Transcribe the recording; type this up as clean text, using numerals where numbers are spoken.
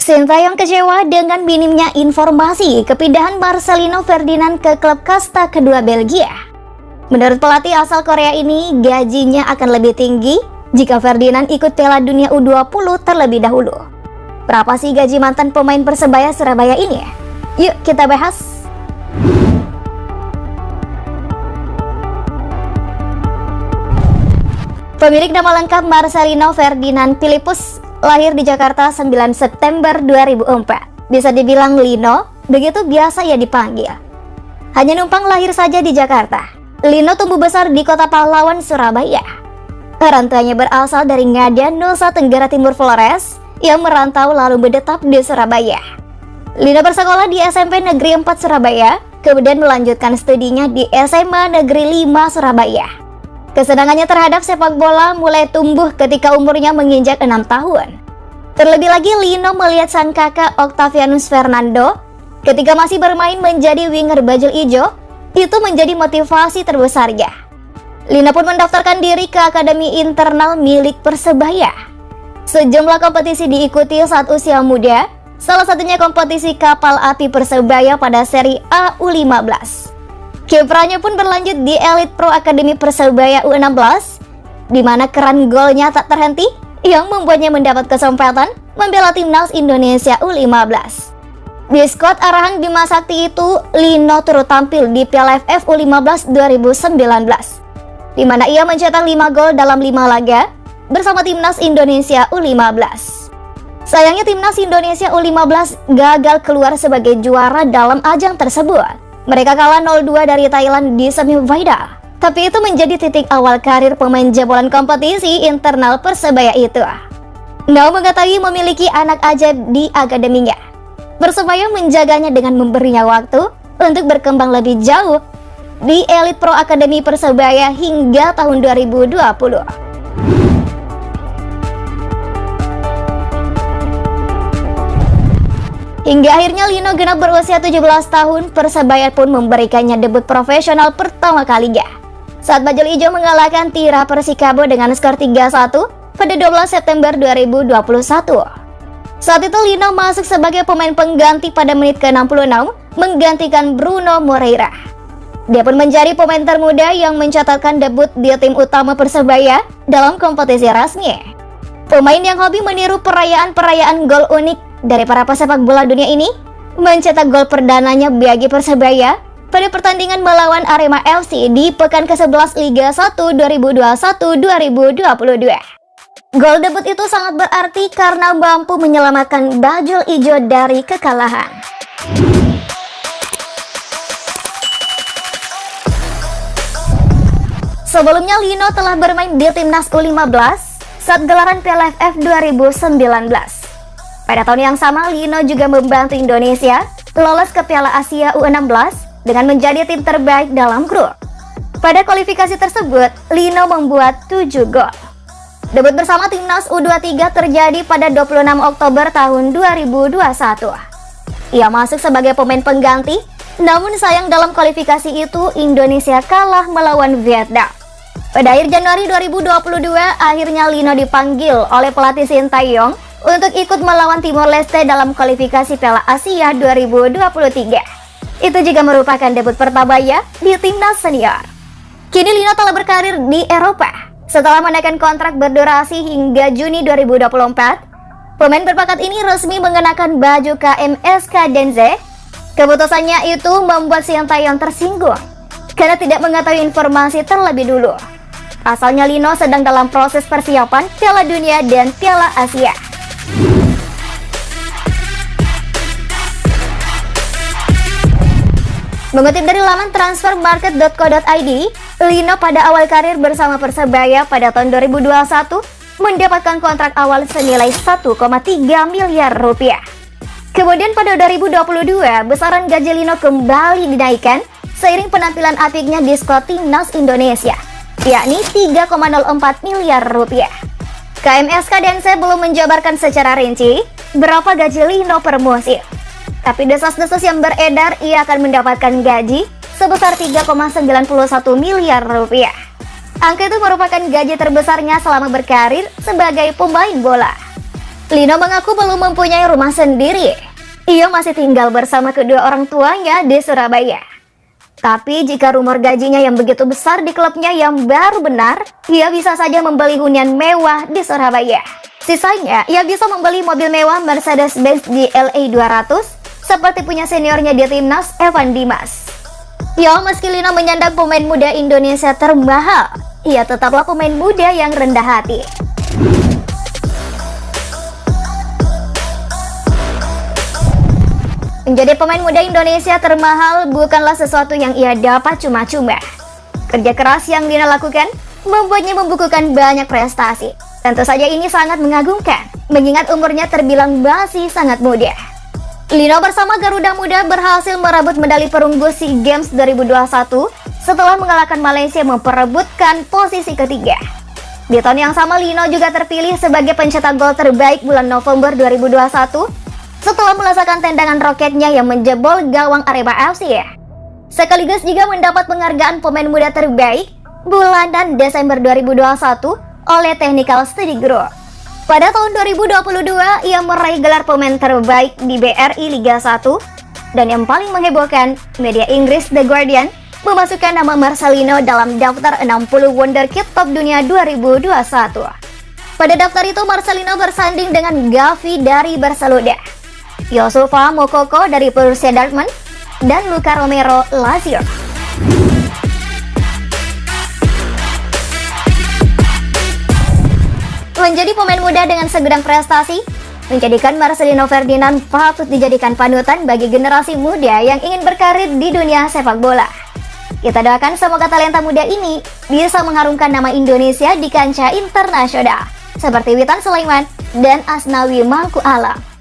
Sintayong kecewa dengan minimnya informasi kepindahan Marcelino Ferdinand ke klub kasta kedua Belgia. Menurut pelatih asal Korea ini, gajinya akan lebih tinggi jika Ferdinand ikut Piala Dunia U20 terlebih dahulu. Berapa sih gaji mantan pemain Persebaya Surabaya ini? Yuk kita bahas. Pemilik nama lengkap Marcelino Ferdinand Philippus lahir di Jakarta 9 September 2004. Bisa dibilang Lino, begitu biasa ia dipanggil. Hanya numpang lahir saja di Jakarta. Lino tumbuh besar di kota pahlawan Surabaya. Orang tuanya berasal dari Ngada, Nusa Tenggara Timur Flores, yang merantau lalu menetap di Surabaya. Lino bersekolah di SMP Negeri 4 Surabaya, kemudian melanjutkan studinya di SMA Negeri 5 Surabaya. Kesenangannya terhadap sepak bola mulai tumbuh ketika umurnya menginjak 6 tahun. Terlebih lagi Lino melihat sang kakak Octavianus Fernando ketika masih bermain menjadi winger bajul ijo, itu menjadi motivasi terbesarnya. Lino pun mendaftarkan diri ke akademi internal milik Persebaya. Sejumlah kompetisi diikuti saat usia muda, salah satunya kompetisi Kapal Api Persebaya pada Seri A U15. Kiprahnya pun berlanjut di Elite Pro Akademi Persebaya U16, di mana keran golnya tak terhenti yang membuatnya mendapat kesempatan membela timnas Indonesia U15. Di skuad arahan Bima Sakti itu, Lino turut tampil di Piala AFF U15 2019, di mana ia mencetak 5 gol dalam 5 laga bersama timnas Indonesia U15. Sayangnya timnas Indonesia U15 gagal keluar sebagai juara dalam ajang tersebut. Mereka kalah 0-2 dari Thailand di semifinal. Tapi itu menjadi titik awal karir pemain jebolan kompetisi internal Persebaya itu. Nau mengetahui memiliki anak ajaib di akademinya. Persebaya menjaganya dengan memberinya waktu untuk berkembang lebih jauh di Elite Pro Akademi Persebaya hingga tahun 2020. Hingga akhirnya Lino genap berusia 17 tahun, Persebaya pun memberikannya debut profesional pertama kalinya saat Bajul Ijo mengalahkan Tira Persikabo dengan skor 3-1 pada 12 September 2021. Saat itu Lino masuk sebagai pemain pengganti pada menit ke-66 menggantikan Bruno Moreira. Dia pun menjadi pemain termuda yang mencatatkan debut di tim utama Persebaya dalam kompetisi resmi. Pemain yang hobi meniru perayaan-perayaan gol unik dari para pesepak bola dunia ini mencetak gol perdananya bagi Persebaya pada pertandingan melawan Arema FC di pekan ke-11 Liga 1 2021-2022. Gol debut itu sangat berarti karena mampu menyelamatkan Bajul Ijo dari kekalahan. Sebelumnya Lino telah bermain di timnas U15 saat gelaran Piala AFF 2019. Pada tahun yang sama, Lino juga membantu Indonesia lolos ke Piala Asia U16 dengan menjadi tim terbaik dalam grup. Pada kualifikasi tersebut, Lino membuat 7 gol. Debut bersama timnas U23 terjadi pada 26 Oktober tahun 2021. Ia masuk sebagai pemain pengganti, namun sayang dalam kualifikasi itu Indonesia kalah melawan Vietnam. Pada akhir Januari 2022, akhirnya Lino dipanggil oleh pelatih Sintayong untuk ikut melawan Timor Leste dalam kualifikasi Piala Asia 2023. Itu juga merupakan debut pertamanya di timnas senior. Kini Lino telah berkarir di Eropa. Setelah menaikkan kontrak berdurasi hingga Juni 2024, pemain berbakat ini resmi mengenakan baju KMSK Denze. Keputusannya itu membuat Sintayong tersinggung karena tidak mengetahui informasi terlebih dulu. Asalnya Lino sedang dalam proses persiapan Piala Dunia dan Piala Asia. Mengutip dari laman transfermarket.co.id, Lino pada awal karir bersama Persebaya pada tahun 2021 mendapatkan kontrak awal senilai 1,3 miliar rupiah. Kemudian pada 2022, besaran gaji Lino kembali dinaikkan seiring penampilan apiknya di skuad timnas Indonesia, yakni 3,04 miliar rupiah. KMSK Dense belum menjabarkan secara rinci berapa gaji Lino per musim. Tapi desas-desus yang beredar ia akan mendapatkan gaji sebesar 3,91 miliar rupiah. Angka itu merupakan gaji terbesarnya selama berkarir sebagai pemain bola. Lino mengaku belum mempunyai rumah sendiri. Ia masih tinggal bersama kedua orang tuanya di Surabaya. Tapi jika rumor gajinya yang begitu besar di klubnya yang baru benar, ia bisa saja membeli hunian mewah di Surabaya. Sisanya, ia bisa membeli mobil mewah Mercedes-Benz GLE 200 seperti punya seniornya di timnas, Evan Dimas. Ya, meski Lino menyandang pemain muda Indonesia termahal, ia tetaplah pemain muda yang rendah hati. Menjadi pemain muda Indonesia termahal bukanlah sesuatu yang ia dapat cuma-cuma. Kerja keras yang Lino lakukan membuatnya membukukan banyak prestasi. Tentu saja ini sangat mengagumkan, mengingat umurnya terbilang masih sangat muda. Lino bersama Garuda Muda berhasil merebut medali perunggu SEA Games 2021 setelah mengalahkan Malaysia memperebutkan posisi ketiga. Di tahun yang sama, Lino juga terpilih sebagai pencetak gol terbaik bulan November 2021 setelah merasakan tendangan roketnya yang menjebol gawang Arema FC. Sekaligus juga mendapat penghargaan pemain muda terbaik bulan Desember 2021 oleh Technical Study Group. Pada tahun 2022, ia meraih gelar pemain terbaik di BRI Liga 1, dan yang paling menghebohkan, media Inggris The Guardian memasukkan nama Marcelino dalam daftar 60 Wonderkid Top Dunia 2021. Pada daftar itu, Marcelino bersanding dengan Gavi dari Barcelona, Youssoufa Moukoko dari Borussia Dortmund, dan Luka Romero Lazio. Menjadi pemain muda dengan segudang prestasi menjadikan Marcelino Ferdinand patut dijadikan panutan bagi generasi muda yang ingin berkarir di dunia sepak bola. Kita doakan semoga talenta muda ini bisa mengharumkan nama Indonesia di kancah internasional seperti Witan Sulaiman dan Asnawi Mangku Alam.